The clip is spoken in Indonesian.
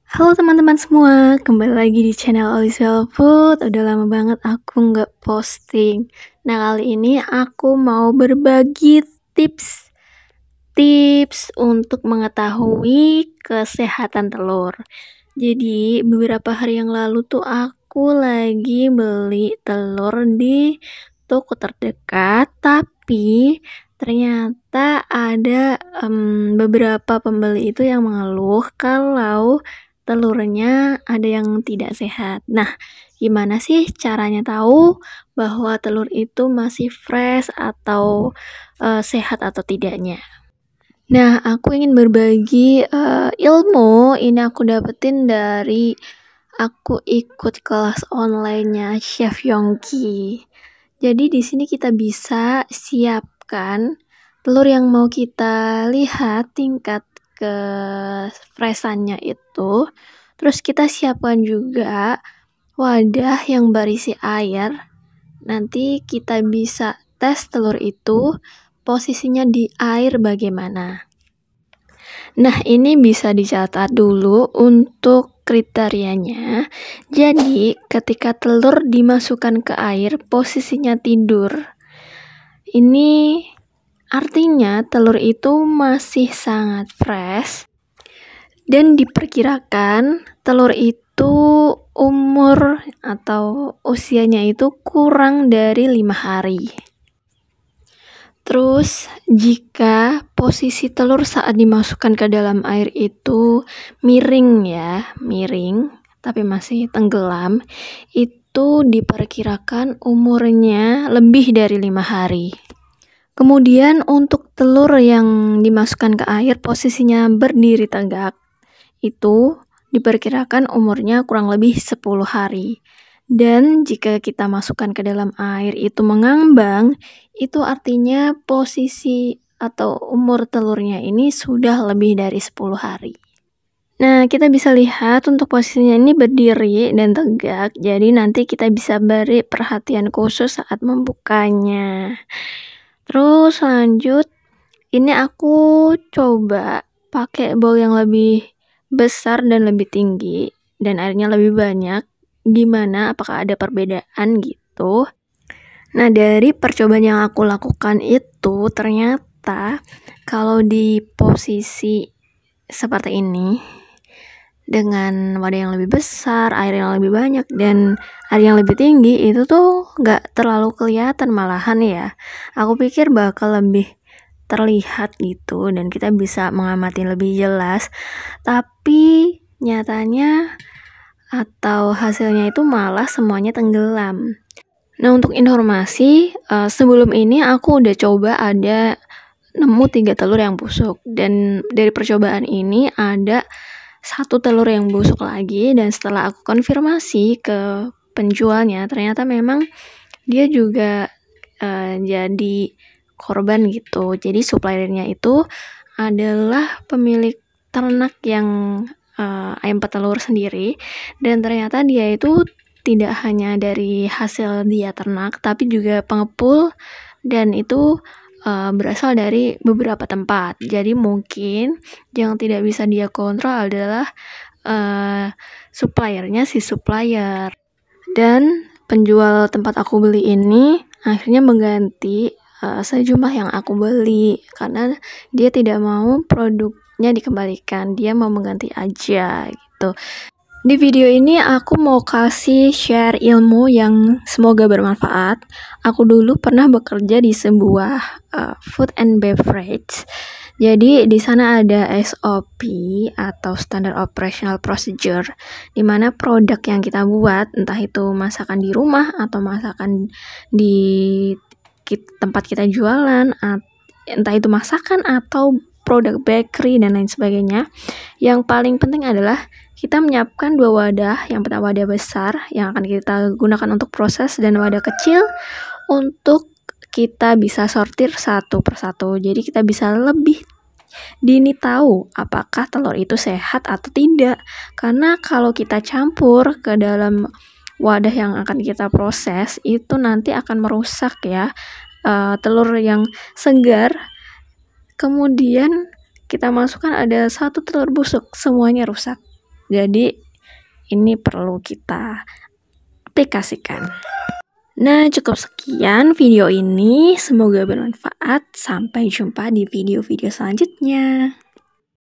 Halo teman-teman semua, kembali lagi di channel Olisel Food. Udah lama banget aku nggak posting. Nah, kali ini aku mau berbagi tips untuk mengetahui kesehatan telur. Jadi, beberapa hari yang lalu tuh aku lagi beli telur di toko terdekat, tapi ternyata ada beberapa pembeli itu yang mengeluh kalau telurnya ada yang tidak sehat. Nah, gimana sih caranya tahu bahwa telur itu masih fresh atau sehat atau tidaknya? Nah, aku ingin berbagi ilmu ini aku dapetin dari aku ikut kelas online-nya Chef Yongki. Jadi di sini kita bisa siapkan telur yang mau kita lihat tingkat ke-freshannya itu. Terus kita siapkan juga wadah yang berisi air. Nanti kita bisa tes telur itu posisinya di air bagaimana. Nah, ini bisa dicatat dulu untuk kriterianya. Jadi, ketika telur dimasukkan ke air, posisinya tidur. Ini artinya telur itu masih sangat fresh dan diperkirakan telur itu umur atau usianya itu kurang dari 5 hari. Terus, jika posisi telur saat dimasukkan ke dalam air itu miring, tapi masih tenggelam, itu diperkirakan umurnya lebih dari 5 hari. Kemudian untuk telur yang dimasukkan ke air posisinya berdiri tegak, itu diperkirakan umurnya kurang lebih 10 hari. Dan jika kita masukkan ke dalam air itu mengambang, itu artinya posisi atau umur telurnya ini sudah lebih dari 10 hari. Nah, kita bisa lihat untuk posisinya ini berdiri dan tegak, jadi nanti kita bisa beri perhatian khusus saat membukanya. Terus lanjut, ini aku coba pakai bowl yang lebih besar dan lebih tinggi, dan airnya lebih banyak. Gimana, apakah ada perbedaan gitu? Nah, dari percobaan yang aku lakukan itu ternyata kalau di posisi seperti ini dengan wadah yang lebih besar, air yang lebih banyak, dan air yang lebih tinggi itu tuh nggak terlalu kelihatan, malahan ya aku pikir bakal lebih terlihat gitu dan kita bisa mengamati lebih jelas, tapi nyatanya atau hasilnya itu malah semuanya tenggelam. Nah, untuk informasi, sebelum ini aku udah coba ada nemu 3 telur yang busuk, dan dari percobaan ini ada 1 telur yang busuk lagi, dan setelah aku konfirmasi ke penjualnya ternyata memang dia juga jadi korban gitu. Jadi suppliernya itu adalah pemilik ternak yang ayam petelur sendiri, dan ternyata dia itu tidak hanya dari hasil dia ternak tapi juga pengepul, dan itu berasal dari beberapa tempat. Jadi mungkin yang tidak bisa dia kontrol adalah suppliernya si supplier, dan penjual tempat aku beli ini akhirnya mengganti sejumlah yang aku beli karena dia tidak mau produknya dikembalikan, dia mau mengganti aja gitu. Di video ini aku mau kasih share ilmu yang semoga bermanfaat. Aku dulu pernah bekerja di sebuah food and beverage. Jadi di sana ada SOP atau Standard Operational Procedure, di mana produk yang kita buat, entah itu masakan di rumah atau masakan di tempat kita jualan, entah itu masakan atau produk bakery dan lain sebagainya, yang paling penting adalah kita menyiapkan 2 wadah. Yang pertama wadah besar yang akan kita gunakan untuk proses, dan wadah kecil untuk kita bisa sortir satu persatu. Jadi kita bisa lebih dini tahu apakah telur itu sehat atau tidak. Karena kalau kita campur ke dalam wadah yang akan kita proses, itu nanti akan merusak ya telur yang segar. Kemudian kita masukkan ada 1 telur busuk, semuanya rusak. Jadi ini perlu kita aplikasikan. Nah, cukup sekian video ini. Semoga bermanfaat. Sampai jumpa di video-video selanjutnya.